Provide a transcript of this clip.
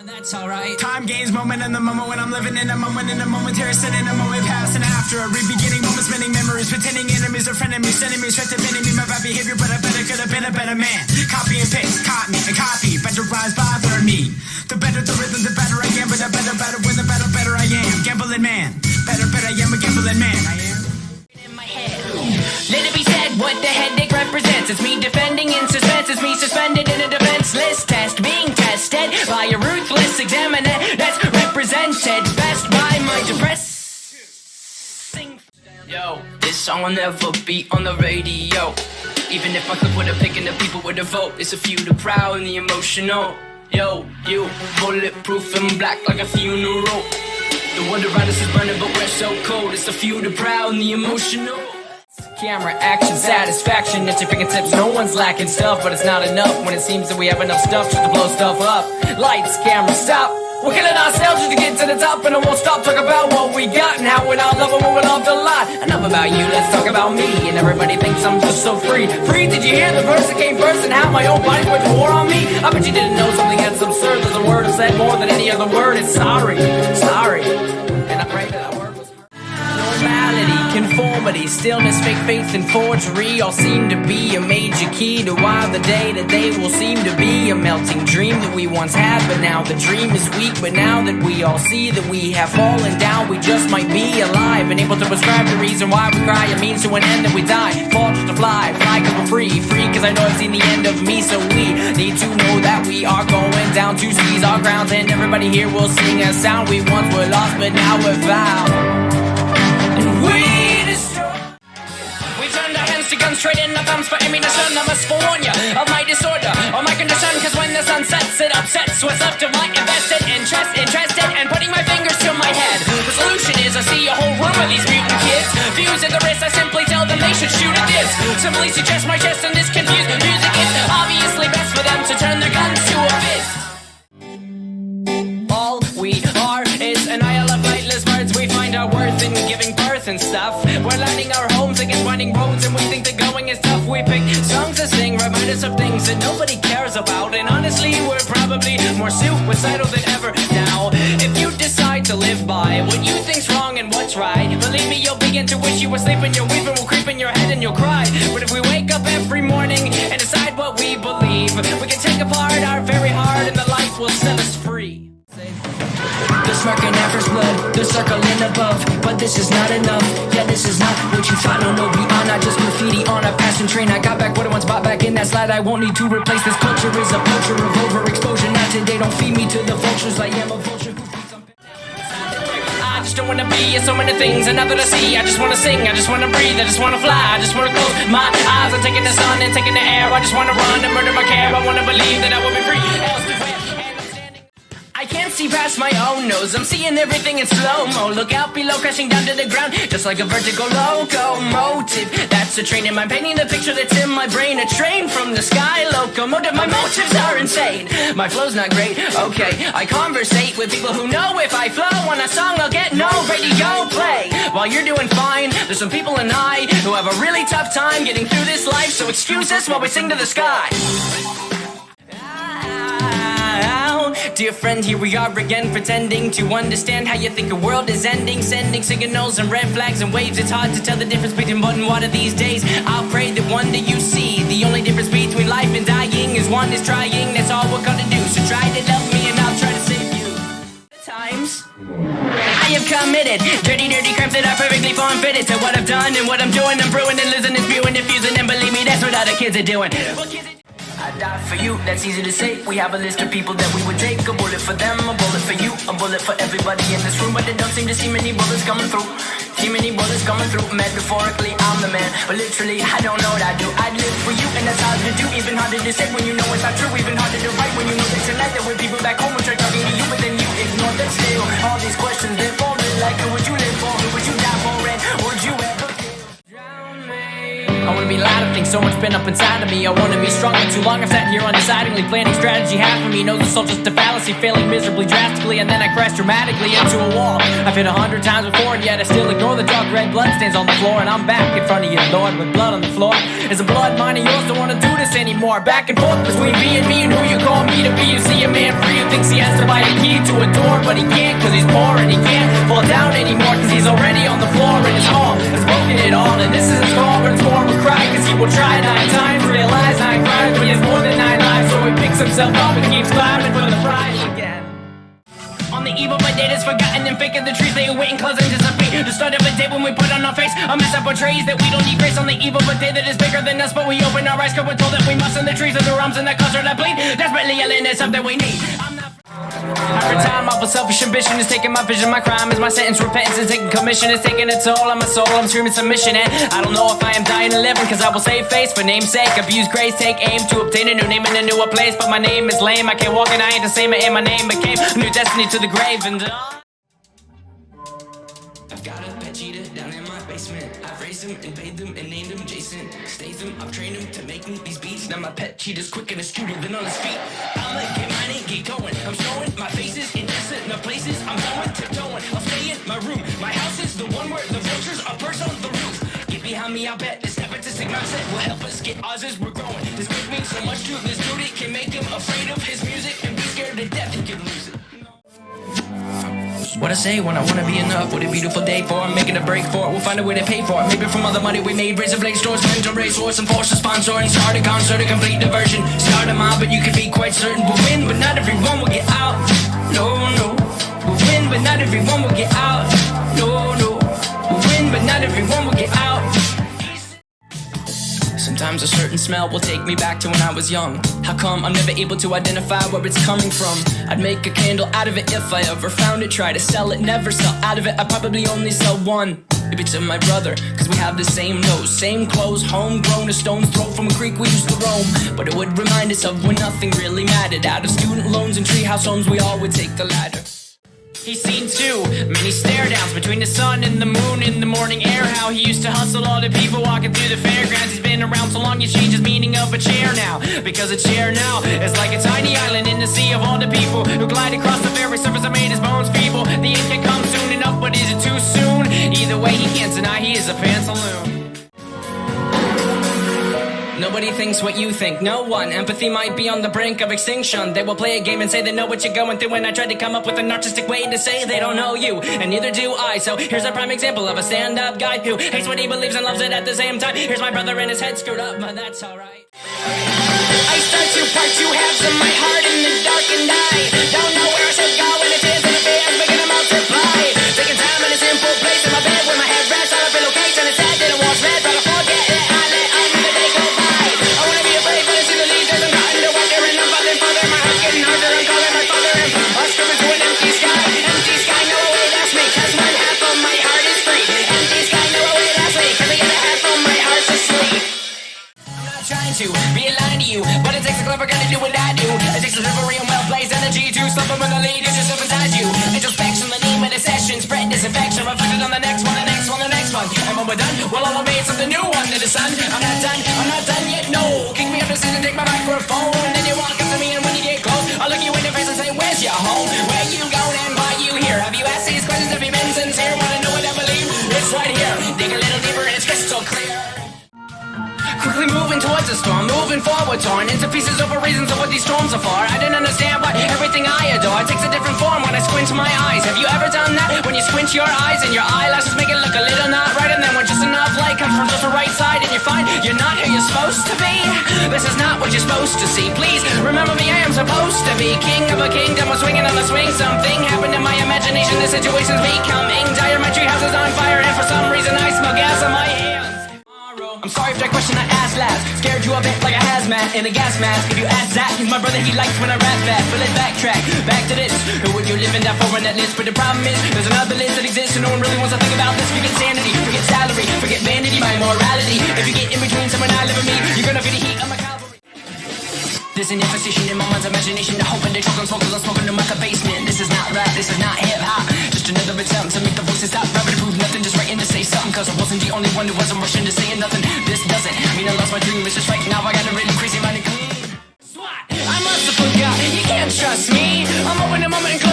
That's alright. Time gains moment in the moment when I'm living in a moment, in a momentary sin, in a moment past and after. A re-beginning moment, spinning memories, pretending enemies are frenemies, enemies try to bend me, my bad behavior, but I better could have been a better man. Copy and paste, caught me, and copy, better rhymes bother me. The better the rhythm, the better I am, but the better when the better I am. Gambling man, better I am a gambling man. I am. In my head, let it be said what the headache represents. It's me defending in suspense, it's me suspended in a defenseless test, being tested by a ruthless examiner that's represented best by my depressing. Yo, this song will never be on the radio. Even if I could put a pick in the people with a vote, it's a few the proud and the emotional. Yo, you bulletproof and black like a funeral. The wonder riders is burning, but we're so cold. It's a few the proud and the emotional. Camera, action, satisfaction at your fingertips. No one's lacking stuff, but it's not enough when it seems that we have enough stuff just to blow stuff up. Lights, camera, stop. We're killing ourselves just to get to the top, and I won't stop talking about what we got and how we all love and we love the lot. Enough about you, let's talk about me. And everybody thinks I'm just so free. Free, did you hear the verse that came first and how my own body went to war on me? I bet you didn't know something that's absurd. There's a word that said more than any other word. It's sorry, sorry. And I pray that word was normality, conformity, stillness, fake faith, and forgery all seem to be a major key to why the day-to-day will seem to be a melting dream that we once had, but now the dream is weak. But now that we all see that we have fallen down, we just might be alive and able to prescribe the reason why we cry. It means to an end that we die, fall just to fly cause we're free cause I know I've seen the end of me. So we need to know that we are going down to seize our grounds, and everybody here will sing a sound. We once were lost, but now we're found. We turned our hands to guns, trading our thumbs for ammunition. I must warn ya of my disorder or my condition, cause when the sun sets, it upsets what's left of my invested interest, interested, and putting my fingers to my head. The solution is I see a whole room of these mutant kids, fuse at the wrist, I simply tell them they should shoot at this. Simply suggest my chest and this confused music is obviously best for them to turn their guns to a fist. All we are is an isle of lightless birds. We find our worth in giving birth and stuff. We're lighting our homes against winding roads, and we think the going is tough. We pick songs to sing, remind us of things that nobody cares about. And honestly, we're probably more suicidal than ever now. If you decide to live by what you think's wrong and what's right, believe me, you'll begin to wish you were sleeping. Your weeping will creep in your head and you'll cry. But if we wake up every morning and decide what we believe, we can take apart our very heart and the light will set us free. The smirk in Ever's blood, the circling above, but this is not enough. Yeah, this is not what you thought. No, no, beyond, not just graffiti on a passing train. I got back what I once bought back in that slide. I won't need to replace this culture. Is a culture of overexposure. Not today, don't feed me to the vultures. I am a vulture who feeds on. I just don't wanna be so many things and nothing to see. I just wanna sing, I just wanna breathe, I just wanna fly, I just wanna close my eyes. I'm taking the sun and taking the air. I just wanna run and murder my care. I wanna believe that I will be free. I can't see past my own nose, I'm seeing everything in slow-mo. Look out below, crashing down to the ground, just like a vertical locomotive. That's a train and I'm painting the picture that's in my brain. A train from the sky, locomotive. My motives are insane, my flow's not great, okay. I conversate with people who know if I flow on a song I'll get no radio play. While you're doing fine, there's some people and I who have a really tough time getting through this life. So excuse us while we sing to the sky. Dear friend, here we are again, pretending to understand how you think the world is ending. Sending signals and red flags and waves. It's hard to tell the difference between mud and water these days. I'll pray that one day you see the only difference between life and dying is one is trying. That's all we're gonna do. So try to love me and I'll try to save you. Times I have committed dirty crimes that are perfectly form-fitted to what I've done and what I'm doing. I'm brewing and losing and spewing and fusing, and believe me, that's what other kids are doing. I die for you, that's easy to say. We have a list of people that we would take. A bullet for them, a bullet for you, a bullet for everybody in this room. But they don't seem to see many bullets coming through. See many bullets coming through. Metaphorically, I'm the man, but literally, I don't know what I do. I live for you, and that's hard to do. Even harder to say when you know it's not true. Even harder to write when you know that tonight there were people back home which are talking to you, but then you ignore them still. All these questions, they're falling like who would you live for? Who would you die for? And would you ever drown me? I wanna be a lot of things, so so much pent up inside of me. I wanna be strong for too long. I've sat here undecidedly planning strategy half of me knows it's all just a fallacy, failing miserably drastically, and then I crash dramatically into a wall. I've hit 100 times before, and yet I still ignore the dark red blood stains on the floor. And I'm back in front of you, Lord, with blood on the floor. Is the blood mine or yours? Don't wanna do this anymore. Back and forth between me and who you call me to be. You see a man free who thinks he has to buy a key to a door, but he can't, cause he's poor, and he can't fall down anymore, cause he's already on the floor. And his heart has broken it all, and this is his call, but it's more of a cry, cause he will try 9 times, realize 9 crimes, but he has more than 9 lives. So he picks himself up and keeps climbing for the prize again. On the eve of a day that's forgotten and fake of the trees, they await and close and dissipate. The start of a day when we put on our face a mess that portrays that we don't need grace. On the eve of a day that is bigger than us, but we open our eyes cause we're told that we must. And the trees are the rums and the cause are that bleed, desperately yelling it's something we need. After time off of selfish ambition is taking my vision, my crime is my sentence, repentance is taking commission, it's taking a toll on my soul, I'm screaming submission. And I don't know if I am dying or living, cause I will save face for name's sake, abuse grace, take aim to obtain a new name in a newer place. But my name is lame, I can't walk and I ain't the same, and my name became a new destiny to the grave. And I've got a pet cheetah down in my basement. I've raised him and paid them and named him Jason Statham. I've trained him to make me these beats. Now my pet cheetah's quick and astute than on his feet. I'ma get mine and get going. I'm showing my faces in decent places. I'm going tiptoeing. I'll stay in my room. My house is the one where the vultures are perched on the roof. Get behind me, I'll bet this nepotistic mindset will help us get ours as we're growing. This gives means so much to this dude, it can make him afraid of his music and be scared to death he can lose it. What I say when I wanna be enough. What a beautiful day for I'm making a break for it. We'll find a way to pay for it. Maybe from all the money we made, razor blade stores, mental racehorse, and force a sponsor and start a concert, a complete diversion. Start a mob, but you can be quite certain we'll win, but not everyone will get out. No, no. We'll win, but not everyone will get out. No, no. We'll win, but not everyone will get out. Sometimes a certain smell will take me back to when I was young. How come I'm never able to identify where it's coming from? I'd make a candle out of it if I ever found it. Try to sell it, never sell out of it. I probably only sell one. Maybe to my brother, cause we have the same nose, same clothes, homegrown, a stone's throw from a creek we used to roam. But it would remind us of when nothing really mattered. Out of student loans and treehouse homes, we all would take the ladder. He's seen too many stare downs between the sun and the moon in the morning air. How he used to hustle all the people walking through the fairgrounds. He's been around so long, he changed his meaning of a chair now. Because a chair now is like a tiny island in the sea of all the people who glide across the very surface that made his bones feeble. The end can come soon enough, but is it too soon? Either way, he can't deny he is a pantaloon. Nobody thinks what you think, no one. Empathy might be on the brink of extinction. They will play a game and say they know what you're going through. And I tried to come up with a narcissistic way to say they don't know you, and neither do I. So here's a prime example of a stand-up guy who hates what he believes and loves it at the same time. Here's my brother and his head screwed up, but that's alright. I start to part two halves of my heart in the dark, and I don't know where I should go when it is and it fears making them multiply. Taking time in a simple place in my bed where my head rests on a pillowcase, and it's sad that it won't red, but I forget that I let the day go by. I wanna be afraid, but it's in the leaves, there's a mountain to wonder, and I'm falling further. My heart's getting harder, I'm calling my father, and I'm screaming to an empty sky. Empty sky, no way, that's me, cause one half of my heart is free. Empty sky, no way, that's me, cause the other half of my heart's asleep. I'm not trying to be a lie to you, but it takes a clever guy to do what I do. It takes a delivery and well-placed energy to subliminally just inside you. Introspection, the name of the session, spread disinfection, reflected on the next one, the next one, the next one. And when we're done, we'll all have made something new under the sun. I'm not done yet, no. Kick me up the stairs and take my microphone. Then you walk up to me and when you get close, I'll look you in the face and say, where's your home? Where you going and why you here? Have you asked these questions? Have you been sincere? Wanna know what I believe? It's right here. Dig a little deeper and it's crystal clear. Quickly moving towards a storm, moving forward, torn into pieces over reasons of what these storms are for. I didn't understand why everything I adore takes a different form when I squint my eyes. Have you ever done that? When you squint your eyes and your eyelashes make it look a little not right, and then when just enough light comes from just the right side and you find you're not who you're supposed to be? This is not what you're supposed to see. Please remember me, I am supposed to be king of a kingdom, I'm swinging on the swing. Something happened in my imagination, the situation's becoming dire. My treehouse is on fire and for some reason I smell gas on my hands. I'm sorry for that question I asked last. Scared you a bit like a hazmat in a gas mask. If you ask that, he's my brother, he likes when I rap fast. But let's backtrack, back to this. Who would you live in that for on that list? But the problem is, there's another list that exists and no one really wants to think about this. Forget sanity, forget salary, forget vanity, my morality. If you get in between someone I live and me, you're gonna feel the heat of my cavalry. There's an infestation in my mind's imagination. The hope and they choke on smoke 'cause I'm smoking them out the basement. This is not rap, this is not hip hop. Just another attempt to make the voices stop rapping to prove nothing. Just writing to say something 'cause I wasn't the only one who wasn't rushing to saying nothing. This doesn't mean I lost my dream. It's just right now I got a really crazy mind and clean. SWAT! I must have forgot, you can't trust me. I'm hoping the moment